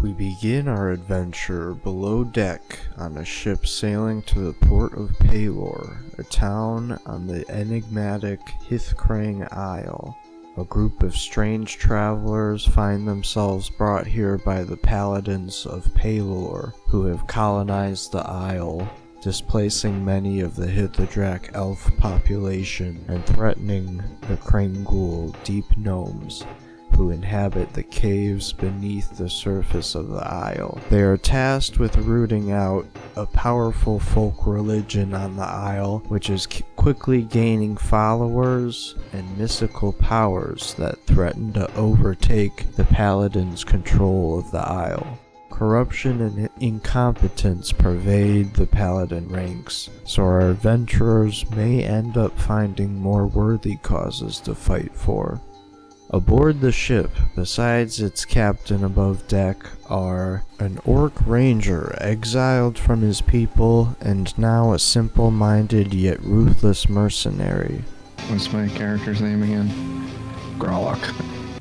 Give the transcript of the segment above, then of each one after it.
We begin our adventure below deck on a ship sailing to the port of Paylor, a town on the enigmatic Hithkrang Isle. A group of strange travelers find themselves brought here by the paladins of Paylor, who have colonized the isle, displacing many of the Hithadrak elf population and threatening the Krangul deep gnomes who inhabit the caves beneath the surface of the isle. They are tasked with rooting out a powerful folk religion on the isle, which is quickly gaining followers and mystical powers that threaten to overtake the paladins' control of the isle. Corruption and incompetence pervade the paladin ranks, so our adventurers may end up finding more worthy causes to fight for. Aboard the ship, besides its captain above deck, are an orc ranger exiled from his people and now a simple-minded yet ruthless mercenary. What's my character's name again? Grollock.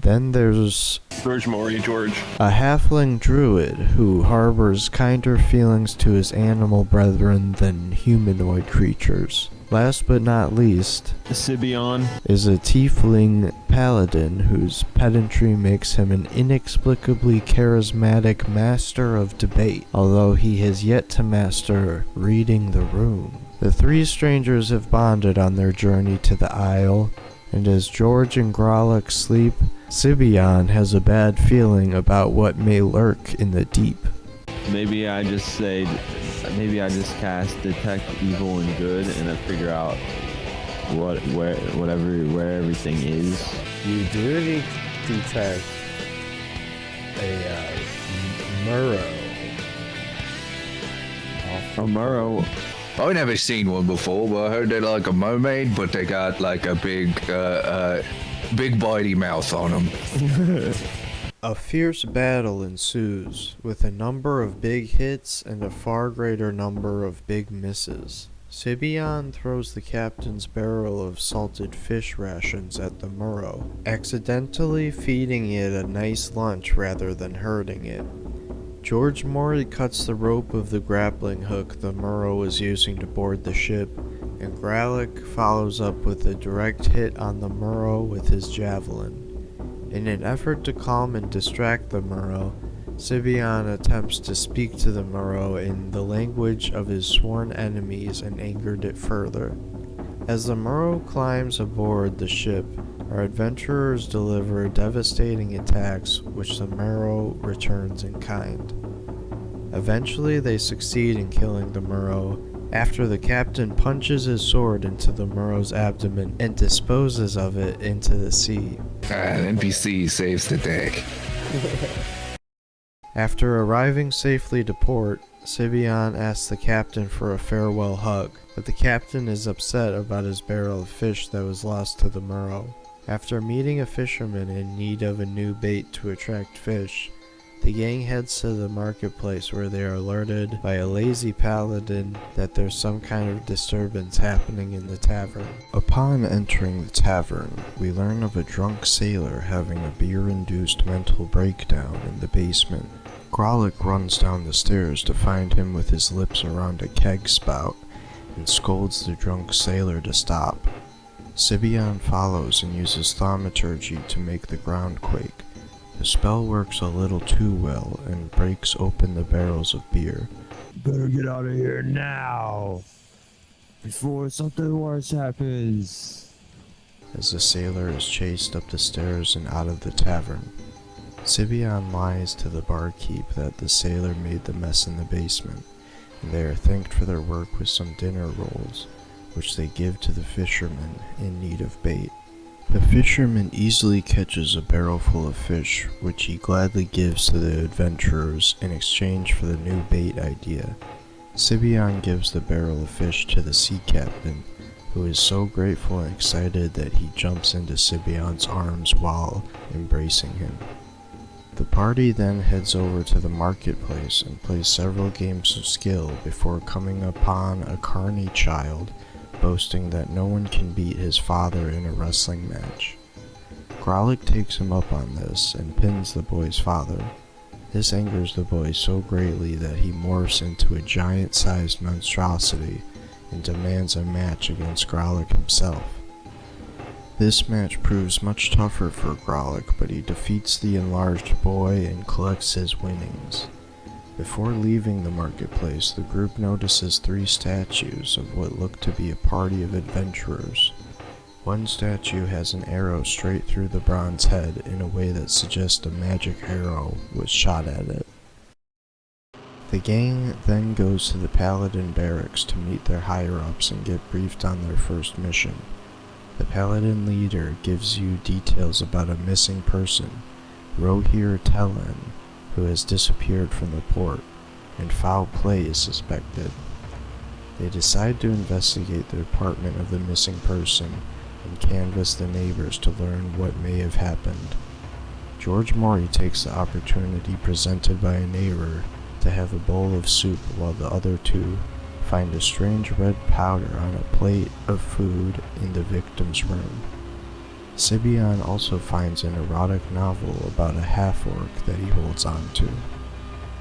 Then there's George Maury, George. a halfling druid who harbors kinder feelings to his animal brethren than humanoid creatures. Last but not least, Sibion. is a tiefling paladin whose pedantry makes him an inexplicably charismatic master of debate, although he has yet to master reading the room. The three strangers have bonded on their journey to the Isle, and as George and Grollock sleep, Sibion has a bad feeling about what may lurk in the deep. Maybe I just cast detect evil and good, and I figure out where everything is. You do need to detect a Murrow. A Murrow. I've never seen one before, but I heard they're like a mermaid, but they got like a big bitey mouth on them. A fierce battle ensues, with a number of big hits and a far greater number of big misses. Sibion throws the captain's barrel of salted fish rations at the Murrow, accidentally feeding it a nice lunch rather than hurting it. George Morley cuts the rope of the grappling hook the Murrow was using to board the ship, and Grallick follows up with a direct hit on the Murrow with his javelin. In an effort to calm and distract the Murrow, Sibion attempts to speak to the Murrow in the language of his sworn enemies and angered it further. As the Murrow climbs aboard the ship, our adventurers deliver devastating attacks which the Murrow returns in kind. Eventually they succeed in killing the Murrow after the captain punches his sword into the Murrow's abdomen and disposes of it into the sea. An NPC saves the day. After arriving safely to port, Sibion asks the captain for a farewell hug, but the captain is upset about his barrel of fish that was lost to the Murrow. After meeting a fisherman in need of a new bait to attract fish, the gang heads to the marketplace where they are alerted by a lazy paladin that there's some kind of disturbance happening in the tavern. Upon entering the tavern, we learn of a drunk sailor having a beer-induced mental breakdown in the basement. Grollock runs down the stairs to find him with his lips around a keg spout and scolds the drunk sailor to stop. Sibion follows and uses thaumaturgy to make the ground quake. The spell works a little too well and breaks open the barrels of beer. Better get out of here now, before something worse happens. As the sailor is chased up the stairs and out of the tavern, Sibion lies to the barkeep that the sailor made the mess in the basement, and they are thanked for their work with some dinner rolls, which they give to the fisherman in need of bait. The fisherman easily catches a barrel full of fish, which he gladly gives to the adventurers in exchange for the new bait idea. Sibion gives the barrel of fish to the sea captain, who is so grateful and excited that he jumps into Sibion's arms while embracing him. The party then heads over to the marketplace and plays several games of skill before coming upon a carny child boasting that no one can beat his father in a wrestling match. Grollock takes him up on this and pins the boy's father. This angers the boy so greatly that he morphs into a giant-sized monstrosity and demands a match against Grolic himself. This match proves much tougher for Grolic, but he defeats the enlarged boy and collects his winnings. Before leaving the marketplace, the group notices 3 statues of what look to be a party of adventurers. One statue has an arrow straight through the bronze head in a way that suggests a magic arrow was shot at it. The gang then goes to the Paladin barracks to meet their higher-ups and get briefed on their first mission. The Paladin leader gives you details about a missing person, Rohir Tellen, who has disappeared from the port, and foul play is suspected. They decide to investigate the apartment of the missing person and canvass the neighbors to learn what may have happened. George Morey takes the opportunity presented by a neighbor to have a bowl of soup while the other 2 find a strange red powder on a plate of food in the victim's room. Sibion also finds an erotic novel about a half-orc that he holds on to.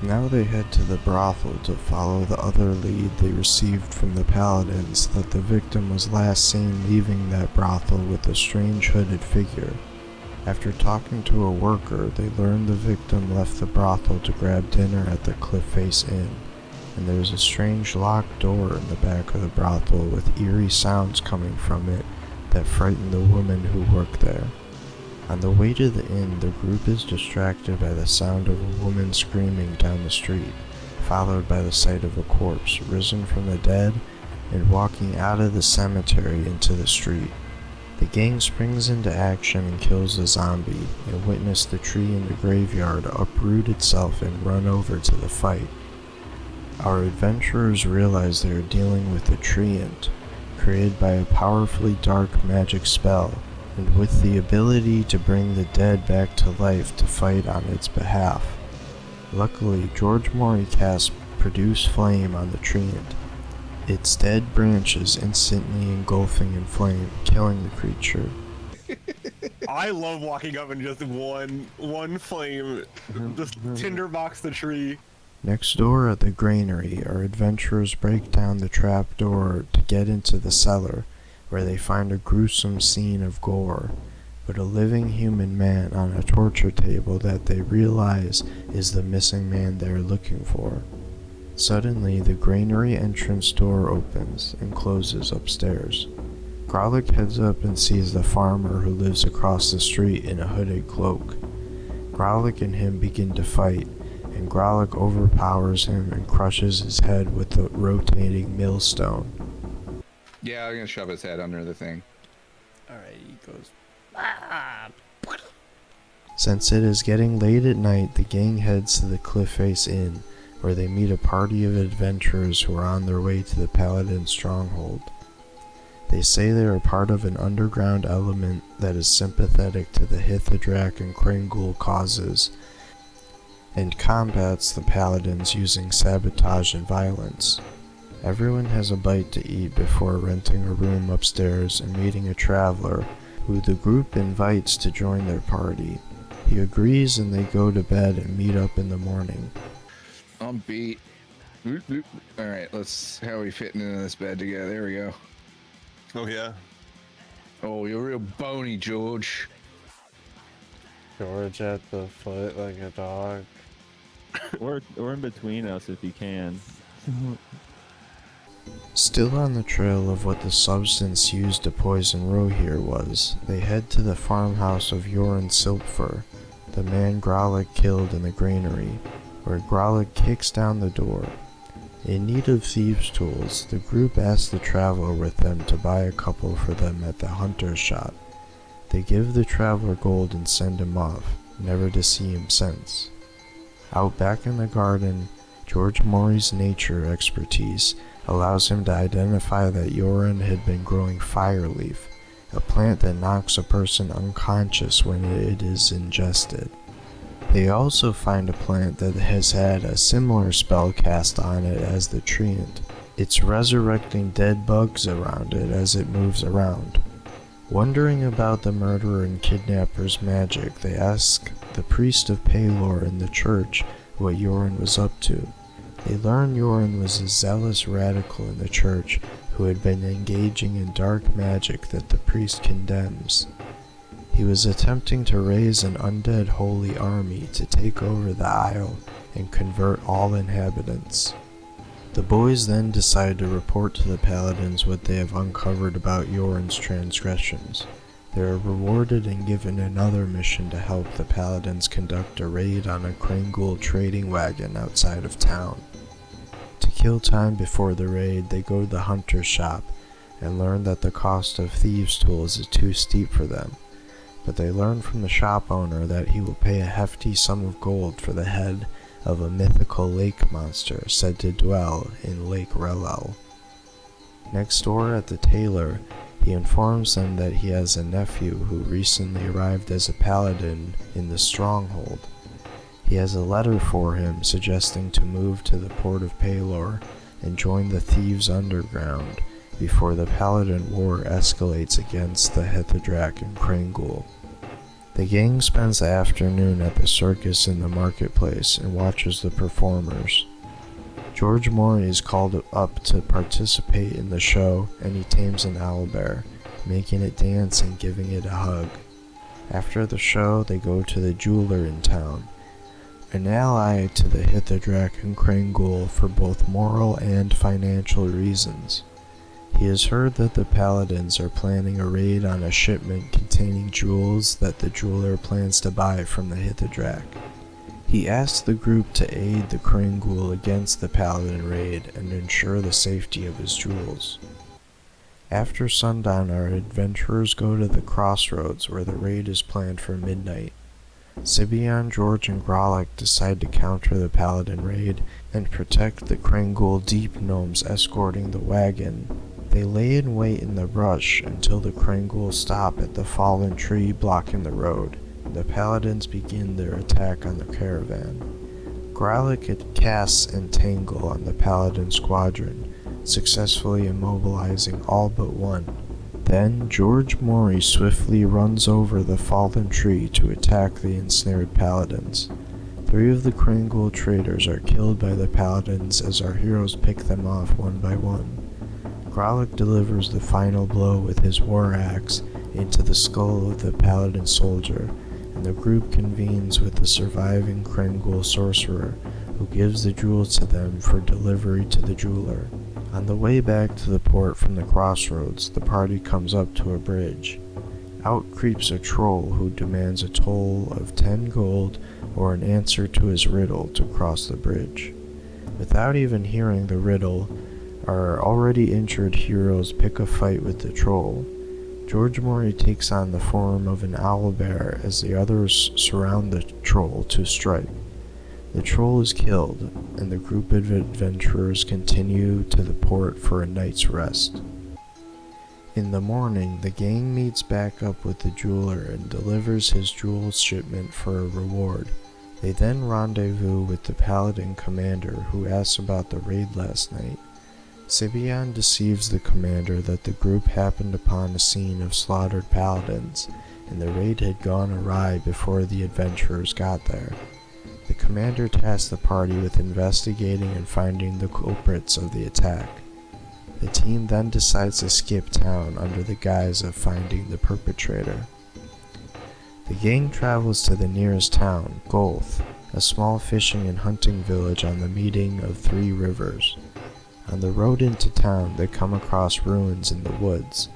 Now they head to the brothel to follow the other lead they received from the Paladins that the victim was last seen leaving that brothel with a strange hooded figure. After talking to a worker, they learn the victim left the brothel to grab dinner at the Cliff Face Inn, and there's a strange locked door in the back of the brothel with eerie sounds coming from it that frighten the women who work there. On the way to the inn, the group is distracted by the sound of a woman screaming down the street, followed by the sight of a corpse risen from the dead and walking out of the cemetery into the street. The gang springs into action and kills a zombie, and witness the tree in the graveyard uproot itself and run over to the fight. Our adventurers realize they are dealing with a treant, created by a powerfully dark magic spell, and with the ability to bring the dead back to life to fight on its behalf. Luckily, George Morey casts Produce Flame on the treant, its dead branches instantly engulfing in flame, killing the creature. I love walking up and just one flame, just tinderbox the tree. Next door at the granary, our adventurers break down the trap door to get into the cellar, where they find a gruesome scene of gore, but a living human man on a torture table that they realize is the missing man they are looking for. Suddenly, the granary entrance door opens and closes upstairs. Grolic heads up and sees the farmer who lives across the street in a hooded cloak. Grolic and him begin to fight, and Grolic overpowers him and crushes his head with the rotating millstone. Yeah, I'm gonna shove his head under the thing. Alright, he goes. Since it is getting late at night, the gang heads to the Cliff Face Inn, where they meet a party of adventurers who are on their way to the Paladin stronghold. They say they are part of an underground element that is sympathetic to the Hithadrak and Kringle causes, and combats the Paladins using sabotage and violence. Everyone has a bite to eat before renting a room upstairs and meeting a traveler who the group invites to join their party. He agrees and they go to bed and meet up in the morning. I'm beat. Alright, how are we fitting into this bed together? There we go. Oh yeah. Oh, you're real bony, George. George at the foot like a dog. Or in between us if you can. Still on the trail of what the substance used to poison Rohir was, they head to the farmhouse of Yoren Silpfer, the man Grolic killed in the granary, where Grolic kicks down the door. In need of thieves' tools, the group asks the traveler with them to buy a couple for them at the hunter's shop. They give the traveler gold and send him off, never to see him since. Out back in the garden, George Morey's nature expertise allows him to identify that Yoren had been growing fireleaf, a plant that knocks a person unconscious when it is ingested. They also find a plant that has had a similar spell cast on it as the treant. It's resurrecting dead bugs around it as it moves around. Wondering about the murderer and kidnapper's magic, they ask the priest of Palor in the church what Yoren was up to. They learned Yoren was a zealous radical in the church who had been engaging in dark magic that the priest condemns. He was attempting to raise an undead holy army to take over the Isle and convert all inhabitants. The boys then decide to report to the paladins what they have uncovered about Yoren's transgressions. They are rewarded and given another mission to help the paladins conduct a raid on a Krangul trading wagon outside of town. To kill time before the raid, they go to the hunter's shop and learn that the cost of thieves' tools is too steep for them, but they learn from the shop owner that he will pay a hefty sum of gold for the head of a mythical lake monster said to dwell in Lake Relel. Next door at the tailor, he informs them that he has a nephew who recently arrived as a paladin in the stronghold. He has a letter for him suggesting to move to the port of Paylor and join the thieves underground before the paladin war escalates against the Hithadrak and Krangul. The gang spends the afternoon at the circus in the marketplace and watches the performers. George Morey is called up to participate in the show, and he tames an owlbear, making it dance and giving it a hug. After the show, they go to the jeweler in town, an ally to the Hithadrak and Krangul for both moral and financial reasons. He has heard that the paladins are planning a raid on a shipment containing jewels that the jeweler plans to buy from the Hithadrak. He asks the group to aid the Krangul against the paladin raid and ensure the safety of his jewels. After sundown, our adventurers go to the crossroads where the raid is planned for midnight. Sibian, George, and Grolic decide to counter the paladin raid and protect the Krangul deep gnomes escorting the wagon. They lay in wait in the brush until the Krangul stop at the fallen tree blocking the road. The paladins begin their attack on the caravan. Grolic casts Entangle on the paladin squadron, successfully immobilizing all but one. Then George Morey swiftly runs over the fallen tree to attack the ensnared paladins. 3 of the Krangul traders are killed by the paladins as our heroes pick them off one by one. Grolic delivers the final blow with his war axe into the skull of the paladin soldier, and the group convenes with the surviving Krangul sorcerer, who gives the jewels to them for delivery to the jeweler. On the way back to the port from the crossroads, the party comes up to a bridge. Out creeps a troll who demands a toll of 10 gold or an answer to his riddle to cross the bridge. Without even hearing the riddle, our already injured heroes pick a fight with the troll. George Morey takes on the form of an owlbear as the others surround the troll to strike. The troll is killed, and the group of adventurers continue to the port for a night's rest. In the morning, the gang meets back up with the jeweler and delivers his jewel shipment for a reward. They then rendezvous with the paladin commander, who asks about the raid last night. Sibian deceives the commander that the group happened upon a scene of slaughtered paladins, and the raid had gone awry before the adventurers got there. The commander tasks the party with investigating and finding the culprits of the attack. The team then decides to skip town under the guise of finding the perpetrator. The gang travels to the nearest town, Golth, a small fishing and hunting village on the meeting of 3 rivers. On the road into town, they come across ruins in the woods.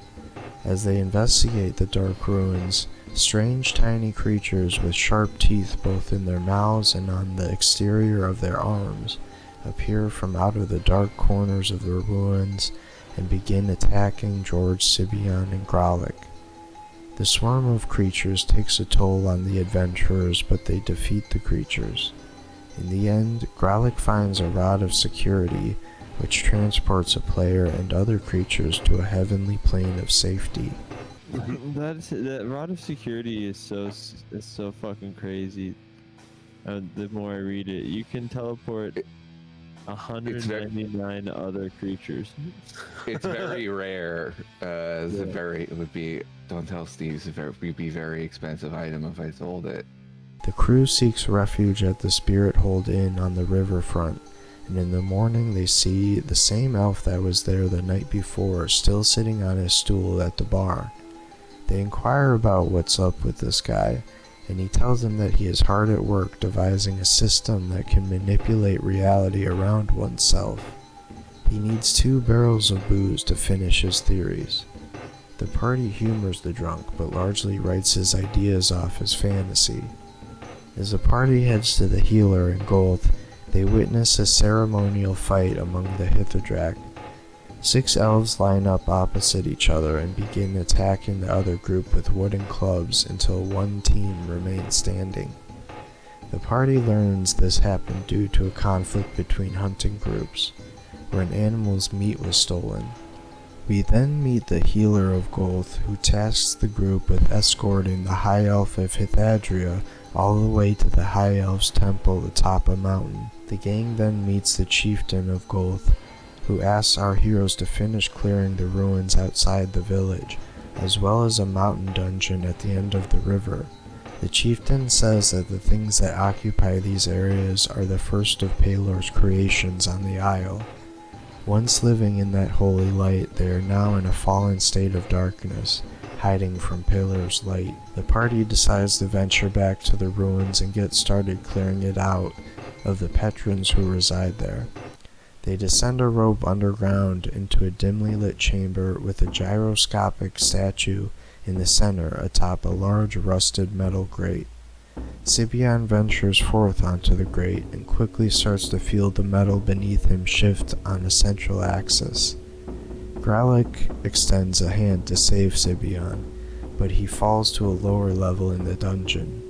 As they investigate the dark ruins, strange tiny creatures with sharp teeth both in their mouths and on the exterior of their arms appear from out of the dark corners of the ruins and begin attacking George, Sibian, and Grolic. The swarm of creatures takes a toll on the adventurers, but they defeat the creatures. In the end, Grolic finds a rod of security which transports a player and other creatures to a heavenly plane of safety. That rod of security is so fucking crazy. The more I read it, you can teleport 199 other creatures. It's very rare. It would be. Don't tell Steve. It would be a very expensive item if I sold it. The crew seeks refuge at the Spirit Hold Inn on the riverfront, and in the morning they see the same elf that was there the night before still sitting on his stool at the bar. They inquire about what's up with this guy, and he tells them that he is hard at work devising a system that can manipulate reality around oneself. He needs 2 barrels of booze to finish his theories. The party humors the drunk, but largely writes his ideas off as fantasy. As the party heads to the healer in Golth, they witness a ceremonial fight among the Hithadrak. 6 elves line up opposite each other and begin attacking the other group with wooden clubs until one team remains standing. The party learns this happened due to a conflict between hunting groups, where an animal's meat was stolen. We then meet the healer of Golth, who tasks the group with escorting the High Elf of Hithadria all the way to the High Elf's temple atop a mountain. The gang then meets the chieftain of Golth, who asks our heroes to finish clearing the ruins outside the village, as well as a mountain dungeon at the end of the river. The chieftain says that the things that occupy these areas are the first of Pelor's creations on the Isle. Once living in that holy light, they are now in a fallen state of darkness, hiding from Pelor's light. The party decides to venture back to the ruins and get started clearing it out of the patrons who reside there. They descend a rope underground into a dimly lit chamber with a gyroscopic statue in the center atop a large rusted metal grate. Sibian ventures forth onto the grate and quickly starts to feel the metal beneath him shift on a central axis. Gralik extends a hand to save Sibian, but he falls to a lower level in the dungeon.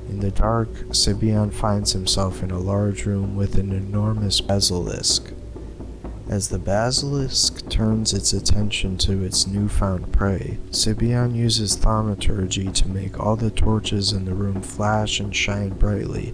In the dark, Sibian finds himself in a large room with an enormous basilisk. As the basilisk turns its attention to its newfound prey, Sibian uses thaumaturgy to make all the torches in the room flash and shine brightly,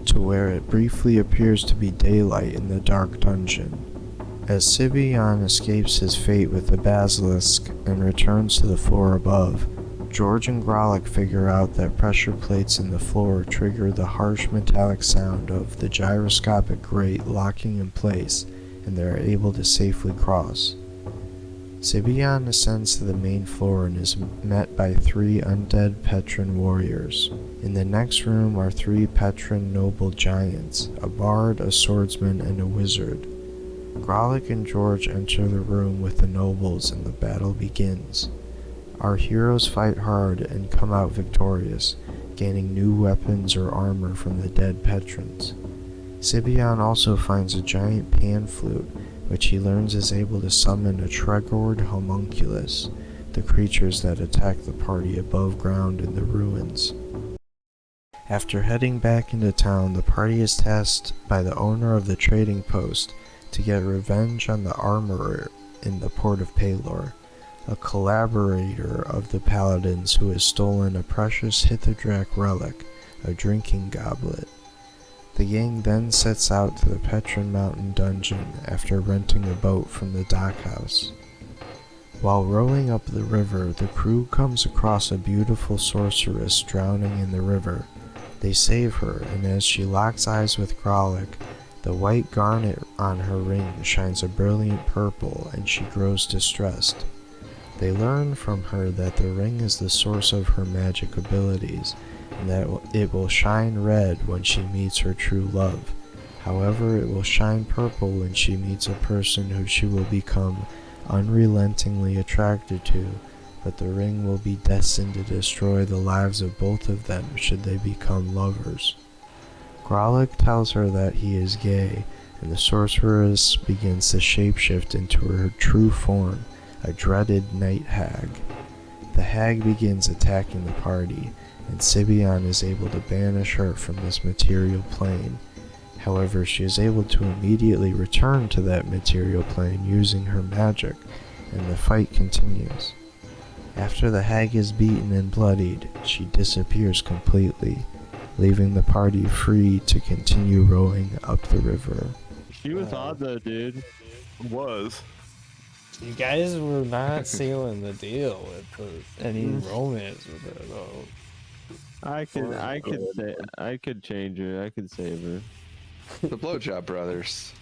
to where it briefly appears to be daylight in the dark dungeon. As Sibian escapes his fate with the basilisk and returns to the floor above, George and Grolic figure out that pressure plates in the floor trigger the harsh metallic sound of the gyroscopic grate locking in place, and they are able to safely cross. Sibian ascends to the main floor and is met by 3 undead Petran warriors. In the next room are 3 Petran noble giants, a bard, a swordsman, and a wizard. Grolic and George enter the room with the nobles and the battle begins. Our heroes fight hard and come out victorious, gaining new weapons or armor from the dead Petrans. Sibian also finds a giant pan flute, which he learns is able to summon a Tregord homunculus, the creatures that attack the party above ground in the ruins. After heading back into town, the party is tasked by the owner of the trading post to get revenge on the armorer in the port of Pelor, a collaborator of the paladins who has stolen a precious Hithadrak relic, a drinking goblet. The gang then sets out to the Petran Mountain dungeon after renting a boat from the dockhouse. While rowing up the river, the crew comes across a beautiful sorceress drowning in the river. They save her, and as she locks eyes with Grolic, the white garnet on her ring shines a brilliant purple and she grows distressed. They learn from her that the ring is the source of her magic abilities, and that it will shine red when she meets her true love. However, it will shine purple when she meets a person who she will become unrelentingly attracted to, but the ring will be destined to destroy the lives of both of them should they become lovers. Grolic tells her that he is gay, and the sorceress begins to shapeshift into her true form, a dreaded night hag. The hag begins attacking the party, and Sibian is able to banish her from this material plane. However, she is able to immediately return to that material plane using her magic, and the fight continues. After the hag is beaten and bloodied, she disappears completely, leaving the party free to continue rowing up the river. She was odd though, dude. Was. You guys were not sealing the deal with any romance with her, though. I could change her. I could save her. The Blowjob Brothers.